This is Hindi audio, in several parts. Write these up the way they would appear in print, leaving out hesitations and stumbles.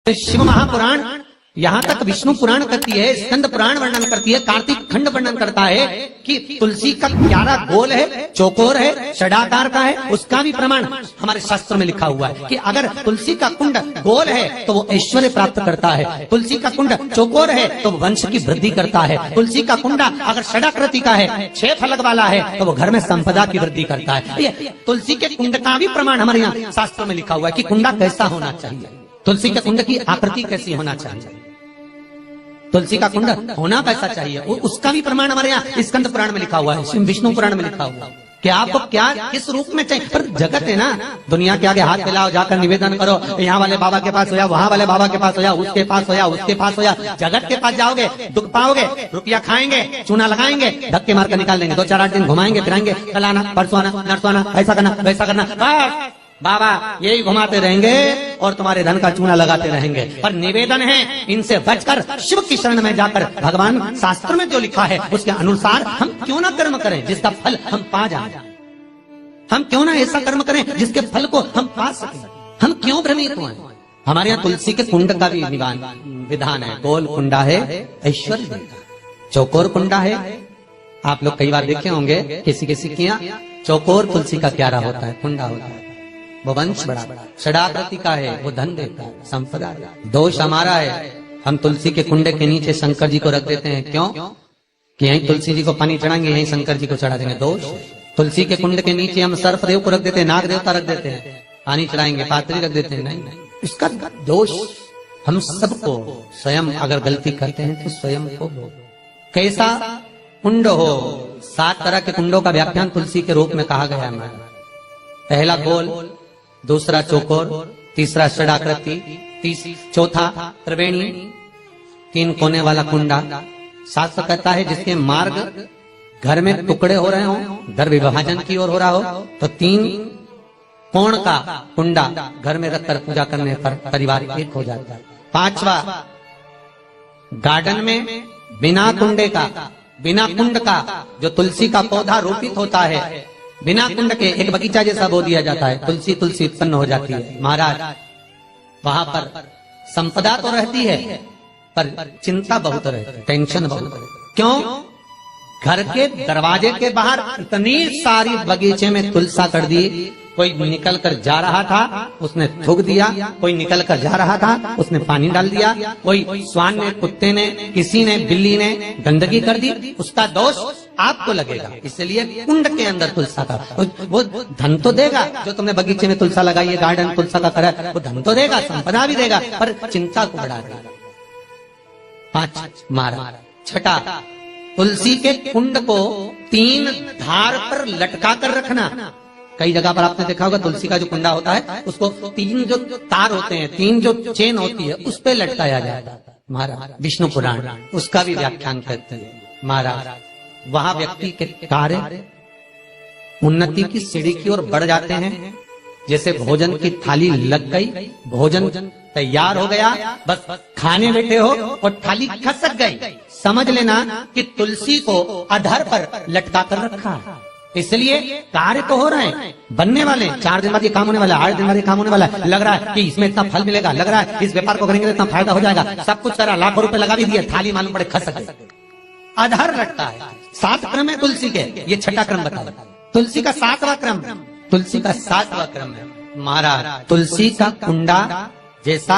शिव महापुराण यहाँ तक विष्णु पुराण करती है, स्कंद पुराण वर्णन करती है, कार्तिक खंड वर्णन करता है कि तुलसी का क्यारा गोल है, चौकोर है, षडाकार का है। उसका भी प्रमाण हमारे शास्त्र में लिखा हुआ है कि अगर तुलसी का कुंड गोल है तो वो ऐश्वर्य प्राप्त करता है, तुलसी का कुंड चौकोर है तो वंश की वृद्धि करता है, तुलसी का कुंडा अगर षडाकृति का है, 6 फलक वाला है तो वो घर में संपदा की वृद्धि करता है। ये तुलसी के कुंड का भी प्रमाण हमारे यहाँ शास्त्र में लिखा हुआ है कि कुंडा कैसा होना चाहिए, तुलसी के कुंड की आकृति कैसी होना चाहिए, तुलसी का कुंड होना कैसा चाहिए, उसका भी प्रमाण हमारे यहाँ स्कंद पुराण में लिखा हुआ है, विष्णु पुराण में लिखा हुआ है कि आपको क्या किस रूप में चाहिए। पर जगत है ना, दुनिया के आगे हाथ फैलाओ, जाकर निवेदन करो, यहाँ वाले बाबा के पास हो या वहाँ वाले बाबा के पास हो या उसके पास हो या उसके पास हो या जगत के पास जाओगे, दुख पाओगे, रुपया खाएंगे, चूना लगाएंगे, धक्के मार कर निकाल देंगे, 2-4-8 दिन घुमाएंगे फिराएंगे, कल आना परसों आना नरसों आना, ऐसा करना वैसा करना, बस बाबा यही घुमाते रहेंगे और तुम्हारे धन का चूना लगाते रहेंगे। पर निवेदन है इनसे बचकर शिव की शरण में जाकर भगवान शास्त्र में जो लिखा है उसके अनुसार हम क्यों ना कर्म करें जिसका फल हम पा जाए, हम क्यों ना ऐसा कर्म करें जिसके फल को हम पा सकें, हम क्यों भ्रमित हुए। हमारे यहाँ तुलसी के कुंड का भी विधान है, गोल कुंडा है ऐश्वर्य देगा, चौकोर कुंडा है। आप लोग कई बार देखे होंगे किसी किसी के यहाँ चौकोर तुलसी का क्यारा होता है, कुंडा होता है, वो वंश बड़ा, षडाकृति का है, वो धन देता है, संपदा। दोष हमारा है, हम तुलसी के कुंडे के नीचे शंकर जी को रख देते हैं, क्यों कि यहीं तुलसी जी को पानी चढ़ाएंगे, यहीं शंकर जी को चढ़ा देंगे। दोष तुलसी के कुंड के नीचे हम सर्पदेव को रख देते हैं, नाग देवता रख देते हैं, पानी चढ़ाएंगे, पात्री रख देते हैं, नहीं, इसका दोष हम सबको स्वयं अगर गलती करते हैं तो स्वयं को। कैसा कुंड हो, 7 तरह के कुंडों का व्याख्यान तुलसी के रूप में कहा गया है। पहला गोल, दूसरा चौकोर, तीसरा षडाकृति, चौथा त्रिवेणी, 3 कोने वाला कुंडा। शास्त्र कहता है जिसके मार्ग घर में टुकड़े हो रहे हो, घर विभाजन की ओर हो रहा हो, तो 3 कोण का कुंडा घर में रखकर पूजा करने पर परिवार एक हो जाता है। 5वां, गार्डन में बिना कुंडे का, बिना कुंड का जो तुलसी का पौधा रोपित होता है, बिना कुंड के एक बगीचा जैसा बो दिया जाता है, तुलसी तुलसी उत्पन्न हो जाती है। महाराज वहां पर संपदा तो रहती है पर चिंता बहुत रहती है, टेंशन बहुत रहती। क्यों? घर के दरवाजे के बाहर इतनी सारी बगीचे में तुलसा कर दी, कोई निकल कर जा रहा था उसने थूक दिया, कोई निकल कर जा रहा था उसने पानी डाल दिया, कोई श्वान ने, कुत्ते ने, किसी ने, बिल्ली ने गंदगी कर दी, उसका दोष आपको लगेगा। इसलिए कुंड के अंदर तुलसा का वो धन तो देगा, जो तुमने बगीचे में तुलसा लगाई है, गार्डन तुलसा का करा, वो धन तो देगा, संपदा भी देगा, पर चिंता को बढ़ा देगा। 5 मारा। 6, तुलसी के कुंड को 3 धार पर लटका कर रखना। कई जगह पर आपने देखा होगा तुलसी का जो कुंडा होता है उसको 3 जो तार होते हैं, 3 जो चेन होती है उस पे लटकाया जाता है। महाराज विष्णु पुराण उसका भी व्याख्यान करते हैं। महाराज वहां व्यक्ति के कार्य उन्नति की सीढ़ी की ओर बढ़ जाते हैं। जैसे भोजन की थाली लग गई, भोजन तैयार हो गया, बस खाने बैठे हो और थाली खसक गई, समझ लेना कि तुलसी को अधर पर लटका कर रखा। इसलिए कार्य तो हो रहे हैं, बनने वाले, 4 दिन बाद ये काम होने वाला है, 8 दिन बाद ये काम होने वाला है, लग रहा है कि इसमें इतना फल मिलेगा, लग रहा है इस व्यापार को करेंगे तो इतना फायदा हो जाएगा, सब कुछ करा, लाखों रुपए लगा भी दिए, थाली मालूम पड़े खसक गई, अधर लटका है। 7 क्रम है तुलसी के, ये 6ठा क्रम बताओ। तुलसी का 7वां क्रम, तुलसी का 7वां क्रम है। महाराज तुलसी का कुंडा जैसा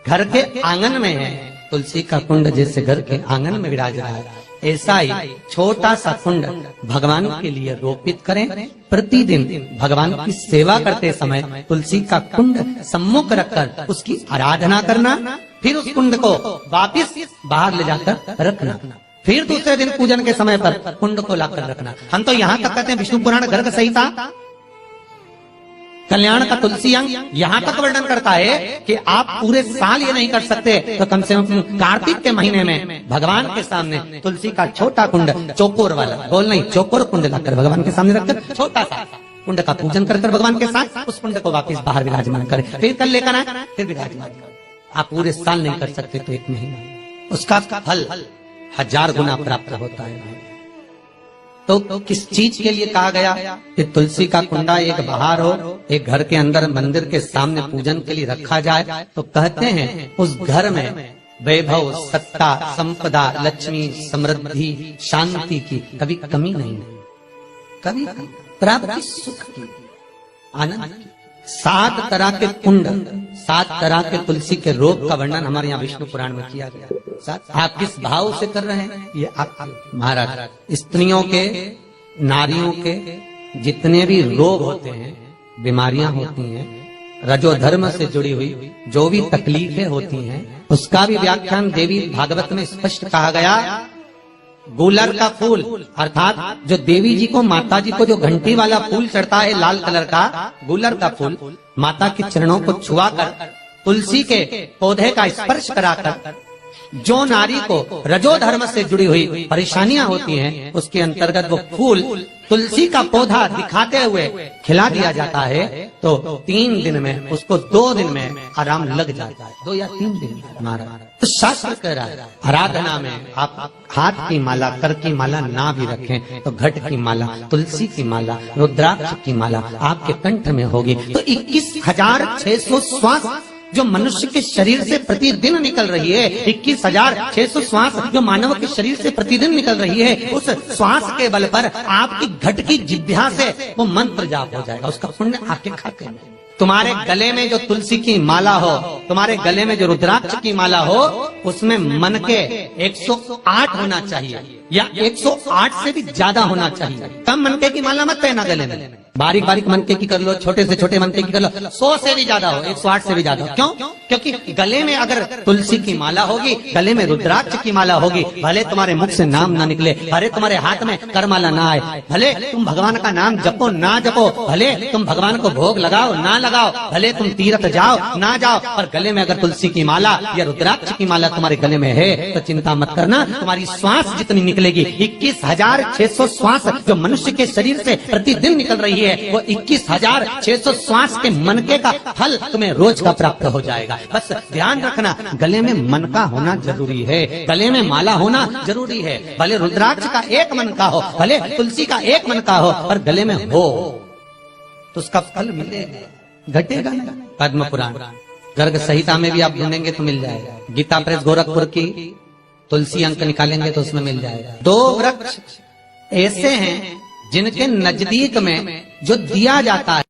घर के आंगन में है, तुलसी का कुंड जैसे घर के आंगन में विराज रहा है, ऐसा ही छोटा सा कुंड भगवान के लिए रोपित करें। प्रतिदिन भगवान की सेवा करते समय तुलसी का कुंड सम्मुख रखकर उसकी आराधना करना, फिर उस कुंड को वापिस बाहर ले जाकर रखना, फिर दूसरे दिन पूजन के समय पर कुंड को लाकर रखना। हम तो यहाँ तक कहते हैं विष्णु पुराण गर्ग संहिता कल्याण का तुलसी अंग यहाँ तक वर्णन करता है कि आप पूरे साल ये नहीं कर सकते तो कम से कम कार्तिक के महीने में भगवान के सामने तुलसी का छोटा कुंड, चौकोर वाला, गोल नहीं, चौकोर कुंड लाकर भगवान के सामने रखकर छोटा सा कुंड का पूजन कर भगवान के साथ उस कुंड को वापस बाहर विराजमान करें, फिर कल लेकर आए, फिर विराजमान करें। आप पूरे साल नहीं कर सकते तो 1 महीना, उसका फल 1000 गुना प्राप्त होता है। तो किस चीज के लिए कहा गया कि तुलसी का कुंडा एक बाहर हो, एक घर के अंदर मंदिर के सामने पूजन के लिए रखा जाए? तो कहते हैं उस घर में वैभव, सत्ता, संपदा, लक्ष्मी, समृद्धि, शांति की कभी कमी नहीं है, कभी प्राप्ति, सुख की, आनंद की। 7 तरह के कुंड, 7 तरह के तुलसी के रोग का वर्णन हमारे यहाँ विष्णु पुराण में किया गया। आप किस भाव से कर रहे हैं ये आप महाराज। स्त्रियों के, नारियों के जितने भी रोग होते हैं, बीमारियां होती हैं, रजोधर्म से जुड़ी हुई जो भी तकलीफें होती हैं, उसका भी व्याख्यान देवी भागवत में स्पष्ट कहा गया। गुलर का फूल अर्थात जो देवी जी को, माता जी को जो घंटी वाला फूल चढ़ता है लाल कलर का, गुलर का फूल माता के चरणों को छुआकर, तुलसी के पौधे का स्पर्श कराकर जो नारी को रजोधर्म से जुड़ी हुई परेशानियां होती हैं, उसके अंतर्गत वो फूल तुलसी का पौधा दिखाते हुए खिला दिया जाता है। तो 3 दिन में उसको 2 दिन में आराम लग जाता है, 2 या 3 दिन महाराज। तो शास्त्र कह रहा है आराधना में आप हाथ की माला, कर की माला ना भी रखें तो घट की माला, तुलसी की माला, रुद्राक्ष की माला आपके कंठ में होगी। तो 21,600 श्वास जो मनुष्य के शरीर से प्रतिदिन निकल रही है, 21,600 श्वास जो मानव के शरीर से प्रतिदिन निकल रही है, उस श्वास के बल पर आपकी घट की जिह्वा से वो मंत्र जाप हो जाएगा, उसका पुण्य आपके खाते में। तुम्हारे गले में जो तुलसी की माला हो, तुम्हारे गले में जो रुद्राक्ष की माला हो, उसमें मन के 108 होना चाहिए या 108 से भी ज्यादा होना चाहिए। कम मनके की माला मत पहना गले में, बारीक बारीक मनके की कर लो, छोटे से छोटे मनके की कर लो, 100 से भी ज्यादा हो, 108 से भी ज्यादा हो। क्यों? क्योंकि गले में अगर तुलसी की माला होगी, गले में रुद्राक्ष की माला होगी, भले तुम्हारे मुख से नाम ना निकले, भले तुम्हारे हाथ में करमाला ना आए, भले तुम भगवान का नाम जपो ना जपो, भले तुम भगवान को भोग लगाओ ना लगाओ, भले तुम तीर्थ जाओ ना जाओ, पर गले में अगर तुलसी की माला या रुद्राक्ष की माला तुम्हारे गले में है तो चिंता मत करना, तुम्हारी श्वास जितनी निकलेगी, 21,600 श्वास जो मनुष्य के शरीर से प्रतिदिन निकल रही है, वो 21,600 श्वास के मनके का फल तुम्हें रोज का प्राप्त हो जाएगा। बस ध्यान रखना, गले में मनका होना जरूरी है, गले में माला होना जरूरी है। भले रुद्राक्ष का एक मनका हो, भले तुलसी का एक मनका हो, पर गले में हो तो उसका फल मिलेगा, घटेगा नहीं। पद्म पुराण गर्ग संहिता में भी आप ढूंढेंगे तो मिल जाएगा। गीता प्रेस गोरखपुर की तुलसी अंक निकालेंगे तो उसमें मिल जाएगा। 2 वृक्ष ऐसे हैं जिनके नजदीक में जो दिया जाता है